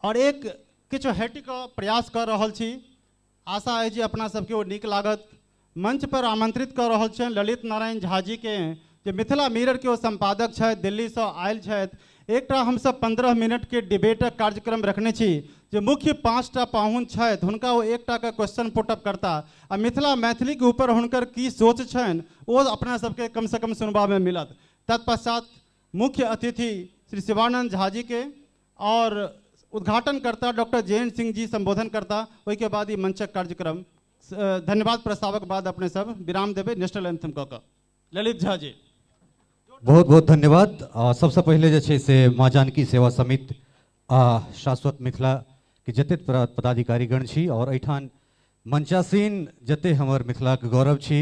और एक किछु हटि कऽ प्रयास कर रहल छी। आशा है जे अपना सबके ओ नीक लागत। मंच पर आमंत्रित कर रहल छियनि ललित नारायण झा जी के, जे मिथिला मिरर के ओ संपादक छथि, दिल्ली से आयल छथि। एकटा हमसब 15 मिनट के डिबेटक कार्यक्रम रखने छी, जे मुख्य 5टा पाहुन छथि हुनका ओ एकटा के क्वेश्चन पुटअप करता आ मिथिला मैथिली के ऊपर हुनकर की सोच छनि ओ अपना सबके कम से कम सुनबा में मिलत। तत्पश्चात मुख्य अतिथि श्री शिवानंद झा जी के और उद्घाटनकर्ता डॉक्टर जयंत सिंह जी संबोधन करता। ओहिके बाद ई मंचक कार्यक्रम। धन्यवाद। प्रस्तावक बाद अपने सब विराम देवे नेशनल एंथम कऽ कऽ। ललित झा जी बहुत बहुत धन्यवाद। सबसे पहले जे छै से माँ जानकी सेवा समिति शाश्वत मिथिला के जते पदाधिकारीगण छी और एठान मंचासीन जते हमर मिथिला के गौरव छी,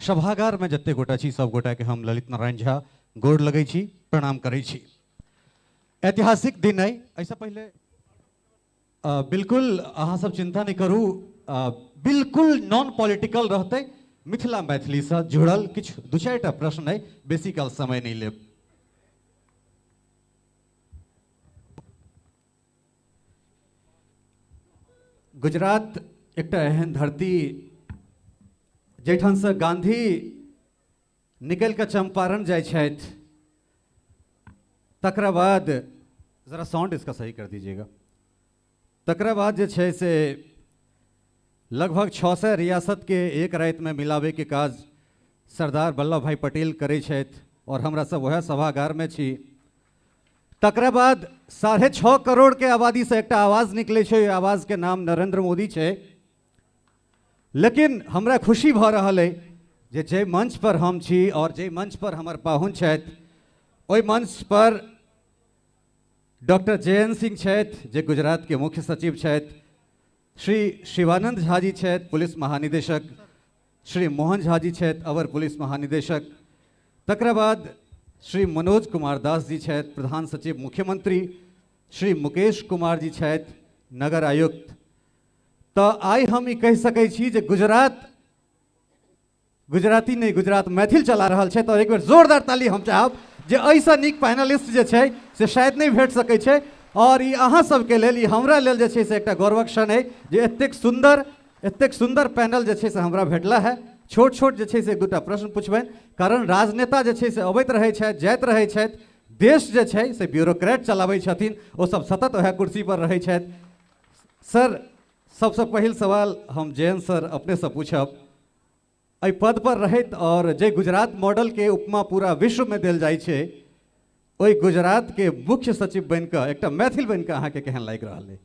सभागार में जते गोटा छी सब गोटा के हम ललित नारायण झा गोर लगै छी, प्रणाम करै छी। ऐतिहासिक दिन है। ऐसा पहले बिल्कुल अहाँ सब चिंता नहीं करू, बिल्कुल नॉन पॉलिटिकल रहते, मिथिला मैथिली से जुड़ल किछ 2-4टा प्रश्न है, बेसी काल समय नहीं लेब। गुजरात एकटा एहन धरती जैठान से गांधी निकल के चंपारण जाय छथि, तकरा बाद जरा साउंड इसका सही कर दीजिएगा, तकरा बाद जे छै से लगभग 600 रियासत के एक रात में मिलावे के काज सरदार वल्लभ भाई पटेल करे छथि और हमरा सब वह सभागार में छी। तकरा बाद 6.5 करोड़ के आबादी से एक आवाज निकले छे, आवाज के नाम नरेंद्र मोदी छे। लेकिन हमरा खुशी भ रहल है जे जे मंच पर हम छी और जे मंच पर हमर पाहुन छथि, ओहि मंच पर डॉक्टर जयंत सिंह छथि जे गुजरात के मुख्य सचिव छथि, श्री शिवानंद झा जी छथि पुलिस महानिदेशक, श्री मोहन झा जी छथि अवर पुलिस महानिदेशक, तकरा बाद श्री मनोज कुमार दास जी छथि प्रधान सचिव मुख्यमंत्री, श्री मुकेश कुमार जी छथि नगर आयुक्त। तो आई हम ई कह सकै छी जे गुजराती नहीं गुजरात मैथिल चला रहल छै। तो एक बेर जोरदार ताली हम चाहब जे ऐसा नीक पैनलिस्ट जे छै से शायद नहीं भेट सकै छै। और ई अहाँ सबके लेल, ई हमरा लेल जे छै से एकटा गौरवक क्षण है जे एतेक सुंदर पैनल जे छै से हमरा भेटला है। छोट छोट जे छै से 2टा प्रश्न पूछबनि, कारण राजनेता जे छै से अबैत रहै छथि, जाइत रहै छथि, देश जे छै से ब्यूरोक्रेट चलाबै छथिन, ओ सब सतत वह कुर्सी पर रहै छथि। सर, सबसे पहिल सवाल हम जयंत सर अपने से पूछब, एहि पद पर रहैत और जे गुजरात मॉडल के उपमा पूरा विश्व में देल जाइ छै, ओहि गुजरात के मुख्य सचिव बन कऽ एकटा मैथिल बन कऽ अहाँके केहन लागि रहल है?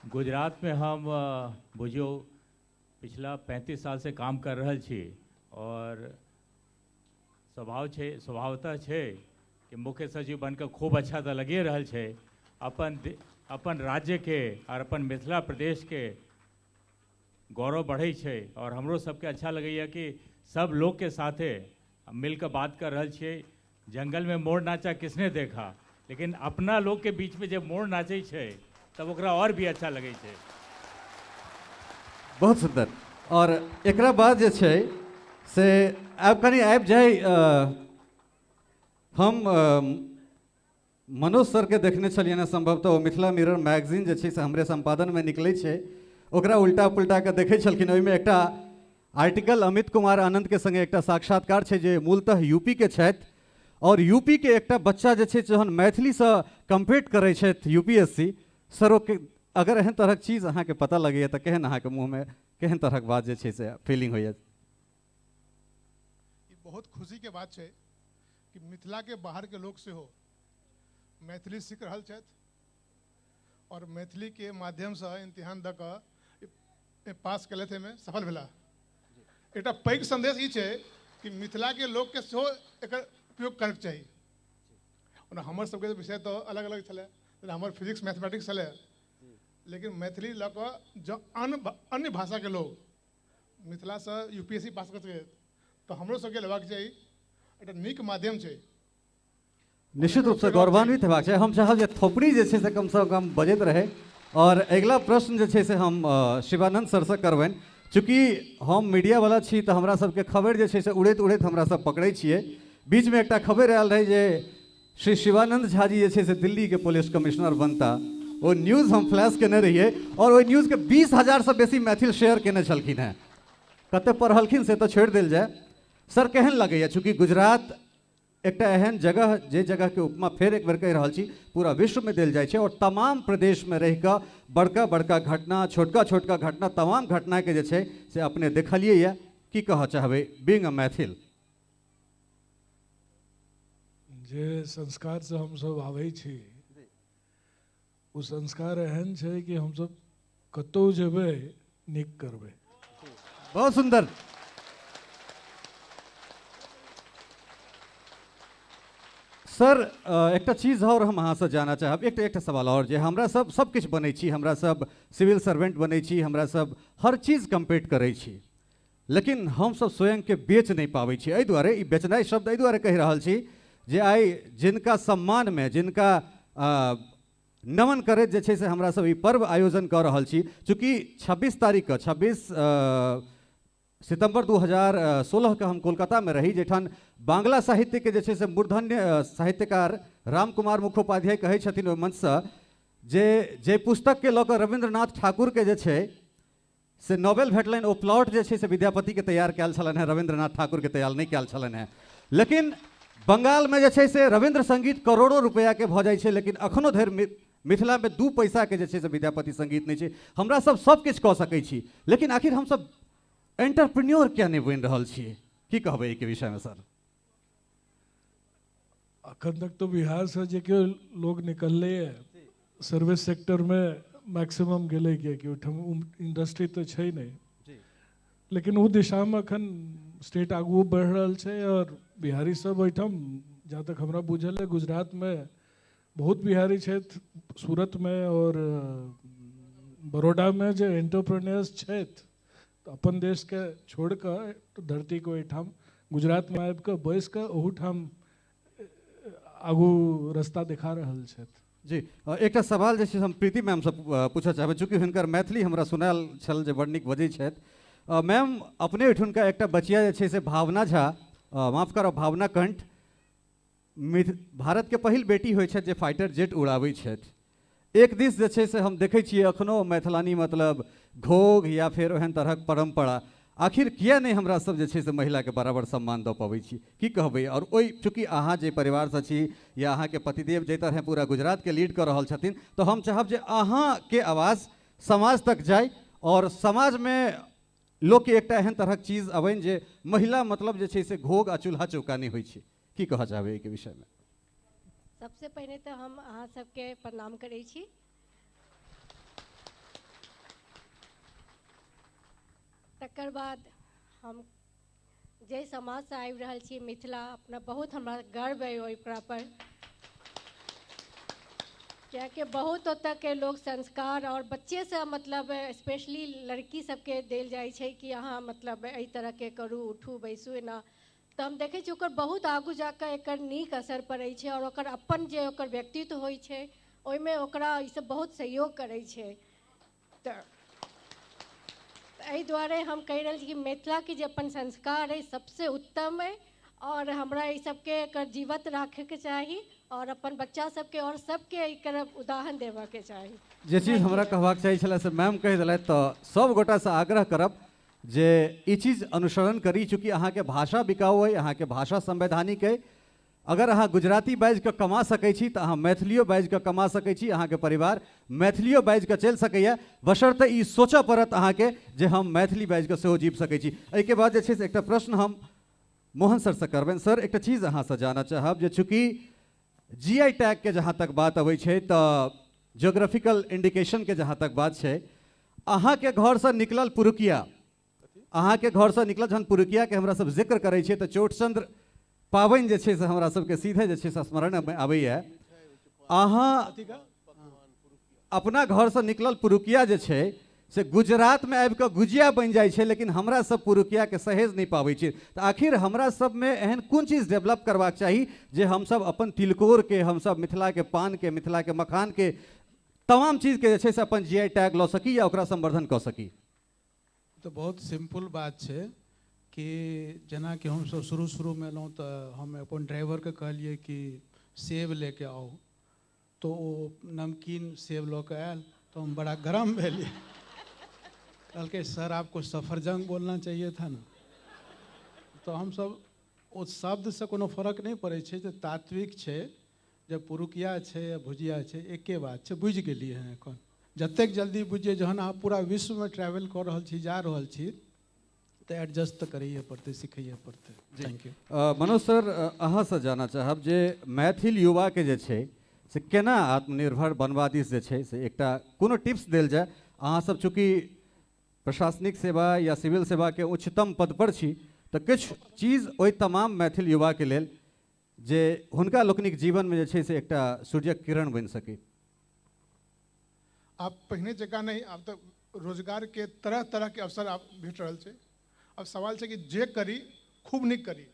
गुजरात में हम बुझियो पिछला 35 साल से काम कर रहल छी और स्वभावतः छै कि मुख्य सचिव बनकर खूब अच्छा तो लगे रहल छै। अपन राज्य के और अपन मिथिला प्रदेश के गौरव बढ़े छै और हमरो सबके अच्छा लगैया कि सब लोग के साथे मिलकर बात कर रहल छियै। जंगल में मोर नाचा किसने देखा, लेकिन अपना लोग के बीच में जब मोर नाचे छै तब ओकरा और भी अच्छा लगे छै। बहुत सुंदर। और एकरा बाद जे छै से आब कनी आबि जाय, हम मनोज सर के देखने छलियै ने, संभवतः वो मिथिला मिरर मैगजीन जे छै से हमरे संपादन में निकलै छै, ओकरा उल्टा पुल्टा के देखै छलखिन। ओहिमे एकटा आर्टिकल अमित कुमार आनंद के संगे एकटा साक्षात्कार छै जे मूलतः यूपी के छथि, और यूपी के एकटा बच्चा जे छै जहन मैथिली से कम्पीट करै छथि यूपीएससी, सर अगर एहन तरह चीज अहाँ के पता लगैया तो केहन अहाँ के मुँह में केहन तरह बात जे छै से फीलिंग होइया? बहुत खुशी के बात है कि मिथिला के बाहर के लोग से हो मैथिली सीख रहल छथि और मैथिली के माध्यम से इम्तिहान द के पास कले थे में सफल भेला। एक पैघ संदेश ई छै कि मिथिला के लोग के सेहो एकर उपयोग करके चाहिए। और हमर सबके विषय तो अलग अलग छलै, हमर फिजिक्स मैथमेटिक्स छलै, लेकिन मैथिली लऽ कऽ जो अन्य भाषा के लोग मिथिला से यूपीएससी पास कर सके तो हमरो सबके लेबाक चाहिए। एक नीक माध्यम छै, निश्चित रूप से गौरवान्वित हेबाक छै। हम चाहब जे थोपड़ी जे छै से कम बजैत रहे। और अगला प्रश्न जे छै से हम शिवानंद सर से करबनि, चूँकि हम मीडिया वाला छी तो हमरा सबके खबर जे छै से उड़ैत उड़ैत हमरा सब पकड़ै छियै। बीच में एक खबर आयल रहे जे श्री शिवानंद झा जी जे छै से दिल्ली के पुलिस कमिश्नर बनता वो न्यूज़ हम फ्लैश केने रहिए और ओहि न्यूज़ के 20,000 से बेसी मैथिल शेयर केने छलखिन हैं। कते पढ़लखिन से तो छोड़ दिल जाए। सर केहन लगैया, चूँकि गुजरात एकटा एहन जगह जे जगह के उपमा फेर एक बेर कहि रहल छी पूरा विश्व में देल जाइ छै और तमाम प्रदेश में रहि कऽ बड़का बड़का घटना छोटका छोटका घटना तमाम घटना के जे छै से अपने देखलिए या की कहऽ चाहबै बीइंग अ मैथिल? जे संस्कार से हम सब आबै छी वो संस्कार एहन छै कि हम सब कतौ जेबै नीक करबै। बहुत सुंदर। सर एक चीज और हम अहाँ से जाना चाहब, एक सवाल और जे हमरा सब किछु बनै छी, हमरा सब सिविल सर्वेंट बनै छी, हमरा सब हर चीज कम्पीट करै छी, लेकिन हम सब स्वयं के बेच नहीं पाबै छी। एहि दुआरे ई बेचनाइ शब्द एहि दुआरे कहि रहल छी जे आइ जिनका सम्मान में जिनका नमन करैत जे छै से हमरा सब ई पर्व आयोजन कऽ रहल छी। चूँकि 26 तारीख के 26 सितंबर 2016 के हम कोलकाता में रही, जेठान बांग्ला साहित्य के जे छै से मूर्धन्य साहित्यकार राम कुमार मुखोपाध्याय कहै छथिन ओहि मंच से जे पुस्तक के लऽ कऽ रविंद्रनाथ ठाकुर के जे छै से नोबेल भेटलनि ओ प्लॉट जे छै से विद्यापति के तैयार कयल छलनि हैं, रविंद्रनाथ ठाकुर के तैयार नहीं कयल छलनि हैं। लेकिन बंगाल में जे छै से रविंद्र संगीत करोड़ों रुपया के भऽ जाइ छै, लेकिन अखनो धरि मिथिला में 2 पैसा के जे छै से विद्यापति संगीत नहीं छै। हमरा सब किछु कऽ सकै छी, लेकिन आखिर हम सब एंटरप्रेन्योर क्या नहीं बनि रहल छियै? की कहबै एहि के विषय में सर? अखन तक तो बिहार से जे के लोग निकलले है सर्विस सेक्टर में मैक्सिमम गेले के कि ओठम इंडस्ट्री तो छै नहीं, लेकिन वो दिशा में अखन स्टेट आगू बढ़ रहल छै और बिहारी सब ओठम जहाँ तक हमरा बुझल है गुजरात में बहुत बिहारी छथि, सूरत में और बड़ौदा में जो एंटरप्रेन्योर्स छथि तो अपन देश के छोड़ कर तो धरती को एठाम गुजरात में आबि कऽ बैस कऽ ओहूठाम आगू रास्ता दिखा रहल छथि। जी एक सवाल जे छै हम प्रीति मैम से पूछऽ चाहबै, चूँकि हुनकर मैथिली हमरा सुनायल छल जे बड़ नीक बजै छथि। मैम अपने ओहिठुनका एकटा बचिया जे छै से भावना झा, माफ करब भावना कंठ, भारत के पहिल बेटी होइ छथि जे फाइटर जेट उड़ाबै छथि। एक दिस जे छै से हम देखै छियै अखनो मैथिलानी मतलब घोघ या फिर ओहन तरहक परंपरा, आखिर किया नहीं हमरा सब जे छै से महिला के बराबर सम्मान दऽ पबै छी? की कहबै? और ओहि चूँकि अहाँ जे परिवार से छी या अहाँ के पतिदेव जे तरह पूरा गुजरात के लीड कर रहल छथिन, तो हम चाहब जे अहाँ के आवाज समाज तक जाए और समाज में लोग के एकटा एहन तरहक चीज अबनि जे महिला मतलब जे छै से घोघ आ चूल्हा चौका नहीं होइ छै। की कहऽ चाहबै एहि के विषय में? सबसे पहले तो हम अहाँ सबके प्रणाम करै छी। तकर बाद हम जे समाज से आबि रहल छी मिथिला, अपना बहुत हमरा गर्व है ओकरा पर, कियाकि बहुत ओतऽ के लोग संस्कार और बच्चे से मतलब स्पेशली लड़की सबके देल जाइ छै कि अहाँ मतलब एहि तरह के करू, उठू बैसू एना, तो हम देखै छी ओकर बहुत आगू जाकर एकर नीक असर पड़ै छै और ओकर अपन जे ओकर व्यक्तित्व होइ छै ओहिमे ओकरा ई सब बहुत सहयोग करै छै। तऽ एहि दुआरे हम कहि रहल छी कि मिथिला के जे अपन संस्कार है सबसे उत्तम है और हमरा ई सबके एकर जीवित राखे के चाही और अपन बच्चा सबके और सबके एकर उदाहरण देबऽ के चाही। जे चीज हमरा कहबाक चाही छलै से मैम कहि देलथि, तऽ सब गोटा से आग्रह करब जे ई चीज अनुसरण करी। चूँकि अहाँ के भाषा बिकाऊ है, अहाँ के भाषा संवैधानिक है, अगर अहाँ गुजराती बाजि कऽ कमा सकै छी तऽ अहाँ मैथिलियो बाजि कऽ कमा सकै छी, अहाँ के परिवार मैथिलियो बाजि कऽ चलि सकैए, बशर्ते ई सोचऽ पड़त अहाँ के जे हम मैथिली बाजि कऽ सेहो जीव सकै छी। एहिके बाद जे छै से एकटा प्रश्न हम मोहन सर से करबनि। सर एकटा चीज अहाँ से जानऽ चाहब जे चूँकि GI टैग के जहाँ तक बात अबै छै तऽ जियोग्राफिकल इंडिकेशन के जहाँ तक बात छै, अहाँ के घर से निकलल पुरुकिया, अहाँ के घर से निकलल जहन पुरुकिया के हमरा सब जिक्र करै छियै तऽ चोटचंद्र पाबनि जे छै से हमरा सबके सीधे जे छै से स्मरण में आबैए। अहाँ अपना घर से निकलल पुरुकिया जे छै से गुजरात में आबि कऽ गुजिया बनि जाइ छै, लेकिन हमरा सब पुरुकिया के सहेज नहीं पाबै छी। तऽ आखिर हमरा सब में एहन कोन चीज डेवलप करबाक चाही जे हम सब अपन तिलकोर के, हम सब मिथिला के पान के, मिथिला के मखान के, तमाम चीज के जे छै से अपन GI टैग लऽ सकी या ओकरा संवर्धन कऽ सकी? तो बहुत सिंपल बात छै कि जेना कि हम सब शुरू में एलहुँ तऽ हम अपन ड्राइवर के कहलिए कि सेब लेके आओ, तो वो नमकीन सेब लऽ के आयल तो हम बड़ा गरम भेलिए। कल के सर आपको सफरजंग बोलना चाहिए था ना। तो हम सब ओ शब्द से कोनो फर्क नहीं पड़े छे, जे तात्विक छे, जब पुरुकिया छे या भुजिया छे एके बात छे, बुझि गेलिए हैं एखन। जतेक जल्दी बुझिए, जहन अहाँ पूरा विश्व में ट्रैवल कर रहल छी, जा रहल छी, तो एडजस्ट तो करिए पड़ते, सिखैए पड़ते। Thank you. मनोज सर, अहाँ से जानना चाहब जे मैथिल युवा के जे छै से केना आत्मनिर्भर बनवा दिस जे छै से एकटा कोनो टिप्स देल जाय। अहाँ सब चूँकि प्रशासनिक सेवा या सिविल सेवा के उच्चतम पद पर छी, तो किछु चीज ओहि तमाम मैथिल युवा के लेल जे हुनका लोकनिक जीवन में जे छै से एकटा सूर्यक किरण बनि सके। आप पहिने जगह नहीं, अब तो रोजगार के तरह तरह के अवसर आप भेट रहल छे। अब सवाल है कि जे करी खूब निक करी,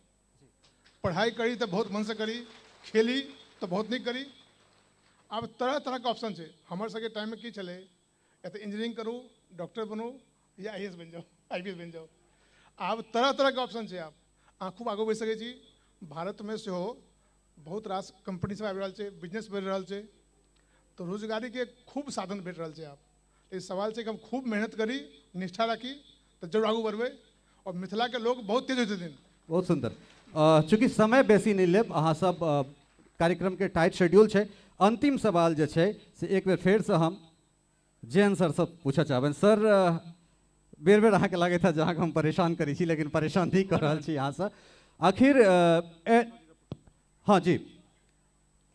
पढ़ाई करी तो बहुत मन से करी, खेली तो बहुत निक करी। अब तरह तरह के ऑप्शन है। हमारे सबके टाइम में की चले, या तो इंजीनियरिंग करूँ, डॉक्टर बनूँ, या IAS बन जाओ, IPS बन जाओ। अब तरह तरह के ऑप्शन है। आप खूब आगे बढ़ सके छी। भारत में से हो बहुत रास कंपनी सब आबि रहल छै, बिजनेस बढ़ि रहल छै, तो रोजगारी के खूब साधन भेट रहल छै। आप इस सवाल से कि हम खूब मेहनत करी, निष्ठा रखी, तो जरूर आगू बढ़बे। और मिथिला के लोग बहुत तेज होते दिन। बहुत सुंदर। चूँकि समय बेसी नहीं लेब, अहाँ सब कार्यक्रम के टाइट शेड्यूल छै। अंतिम सवाल जे छै से एक बेर फेर से हम जैन सर से पूछा चाहबनि। सर, बेर बेर अहाँके लागैत है जहाँ हम परेशान करी छी, लेकिन परेशान नहीं कर रहल छी यहाँ से। आखिर हाँ जी,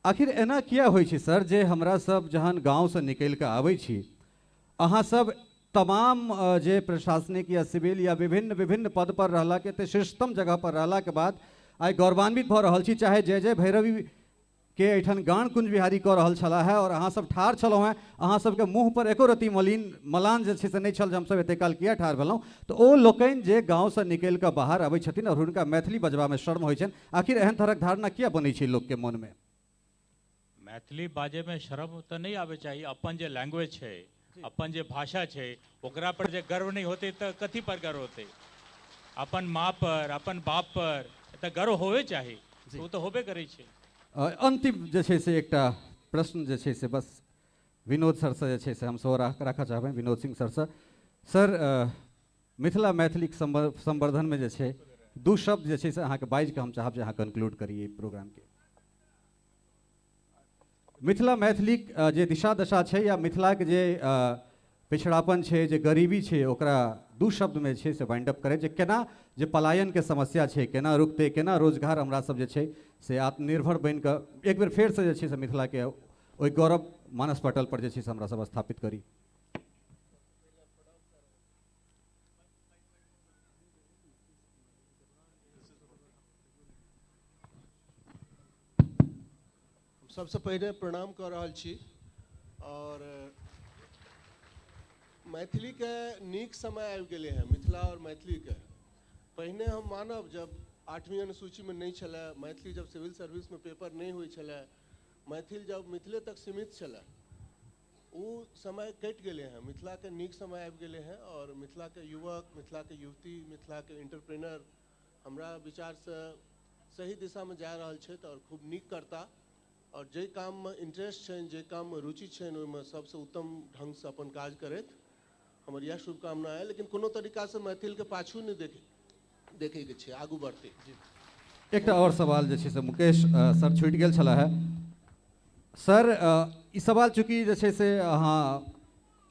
आखिर एना किया होइ छै सर जे हमरा सब जहन गाँव से निकल के आबै छी, अहाँ सब तमाम जे प्रशासनिक या सिविल या विभिन्न विभिन्न पद पर रहला के ते शीर्षतम जगह पर रहला के बाद आइ गौरवान्वित भऽ रहल छी। चाहे जय जय भैरवी के एठन गान कुंज बिहारी कऽ रहल छला है, और अहाँ सब ठाढ़ छलहुँ हैं, अहाँ सबके मुँह पर एको रति मलान जे छै से नहि छल जे हमसब एते काल किया ठाढ़ भेलहुँ। तो ओ लोकनि जे गाँव से निकलि कऽ बाहर अबै छथिन और हुनका मैथिली बजबा में शर्म होइ छनि, आखिर एहन तरहक धारणा किया बनै छै लोक के मन में? मैथिली बाजे में शर्म तो नहीं आवे चाहिए। अपन जे लैंग्वेज है, अपन जे भाषा है, ओकरा पर जे गर्व नहीं होते तो कथी पर गर्व होते? अपन माँ पर, अपन बाप पर तो गर्व होवे चाहिए, वो तो होबे करे छे। अंतिम जे छै से एकटा प्रश्न जे छै से बस विनोद सर से जे छै से हम सेहो राखऽ चाहबै, विनोद सिंह सर से। सर, मिथिला मैथिलीक संवर्धन में जे छै दू शब्द जे छै से अहाँके बाजि के हम चाहब जे अहाँ कंक्लूड करिए प्रोग्राम के। मिथिला मैथिलीक जे दिशा दशा छै या मिथिला के जे पिछड़ापन छै, जे गरीबी छै, ओकरा दू शब्द में छै से वाइंड अप करे, जे केना जे पलायन के समस्या छै केना रुकते, केना रोजगार हमरा सब जे छै से आत्मनिर्भर बन कऽ एक बेर फेर से जे छै से मिथिला के ओहि गौरव मानस पटल पर जे छै से हमरा सब स्थापित करी। सबसे पहले प्रणाम कर रहल छी। और मैथिली के नीक समय आबि गेलै हैं, मिथिला और मैथिली के। पहिने हम मानब जब 8वीं अनुसूची में नहीं छलै, मैथिली जब सिविल सर्विस में पेपर नहीं हुई छलै, मैथिल जब मिथिले तक सीमित छलै, वो समय कटि गेले हैं। मिथिला के नीक समय आबि गेले हैं। और मिथिला के युवक, मिथिला के युवती, मिथिला के एंटरप्रेन्योर हमरा विचार से सही दिशा में जा रहल छथि और खूब नीक करता। और जे काम में इंटरेस्ट छनि, जे काम में रुचि छनि, ओहिमे सबसे उत्तम ढंग से अपन काज करैत हमर यह शुभकामना है। लेकिन कोनो तरीका से मैथिल के पाछू नहीं देखे के छै, आगू बढ़ते। एक और सवाल जे छै से मुकेश सर छूटि गेल छला है। सर, ई सवाल चूँकि जे छै से अहाँ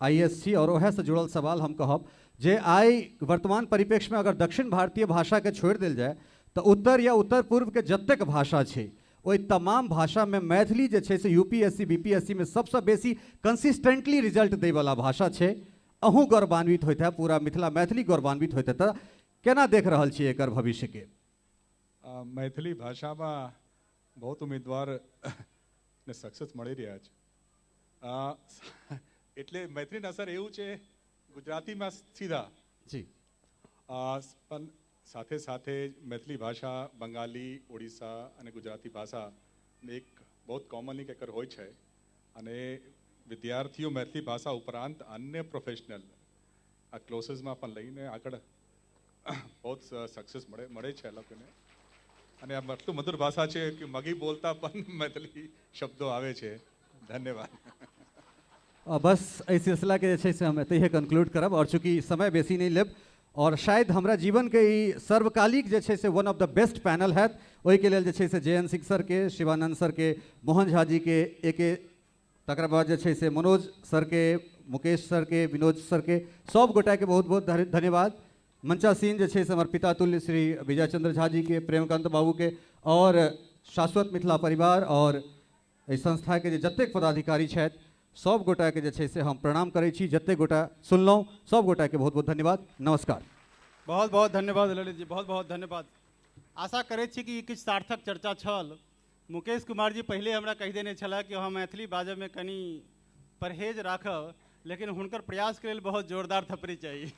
IAS छी और ओहे से जुड़ल सवाल हम कहब जे आइ वर्तमान परिप्रेक्ष्य में अगर दक्षिण भारतीय भाषा के छोड़ि देल जाए तो उत्तर या उत्तर पूर्व के जतेक भाषा छै ओहि तमाम भाषा में मैथिली जे छै से UPSC BPSC में सबसे बेसी कंसिस्टेंटली रिजल्ट दै वाला भाषा छै। अहूँ गौरवान्वित होइत है, पूरा मिथिला मैथिली गौरवान्वित होइत है, तो केना देख रहल छियै एकर भविष्य के? मैथिली भाषा में बहुत उम्मीदवार ने सक्सेस मળી રહ્યા છે। એટલે મૈત્રીના સર એવું છે ગુજરાતીમાં સીધા जी પણ સાથે સાથે मैथिली भाषा बंगाली, ओडिशा અને ગુજરાતી ભાષા એક बहुत कॉमनली કેકર હોય છે। અને વિદ્યાર્થીઓ मैथिली भाषा ઉપરાંત अन्य પ્રોફેશનલ આ ક્લાસીસમાં પણ લઈને આગળ बहुत सक्सेस મળે છે લોકોને। અને આ આટલું મધુર ભાષા છે કે મગી બોલતા પણ मैथिली શબ્દો આવે છે ધન્યવાદ बस एहि सिलसिला के जे छै से हम एतहिए कंक्लूड करब और चूँकि समय बेसी नहीं लेब और शायद हमरा जीवन के ई सर्वकालिक जे छै से one of the best panel हैत ओहि के लेल जे छै से JN सिंह सर के, शिवानंद सर के, मोहन झा जी के, एके तकर बाद जे छै से मनोज सर के, मुकेश सर के, विनोद सर के, सब गोटा के बहुत बहुत धन्यवाद। मंचासीन जे छै से हमर पिता तुल्य श्री विजय चंद्र झा जी के, प्रेमकांत बाबू के और शाश्वत मिथिला परिवार और एहि संस्था के जे जतेक पदाधिकारी छथि सब गोटा के जे छै से हम प्रणाम करै छी। जतेक गोटा सुनलहुँ सब गोटा के बहुत बहुत धन्यवाद। नमस्कार। बहुत बहुत धन्यवाद ललित जी, बहुत बहुत धन्यवाद। आशा करै छी कि किछु सार्थक चर्चा छल। मुकेश कुमार जी पहले हमरा कहि देने छला कि हम मैथिली बाजब में कनी परहेज राखब, लेकिन हुनकर प्रयास के लेल बहुत जोरदार थपड़ी चाहिए।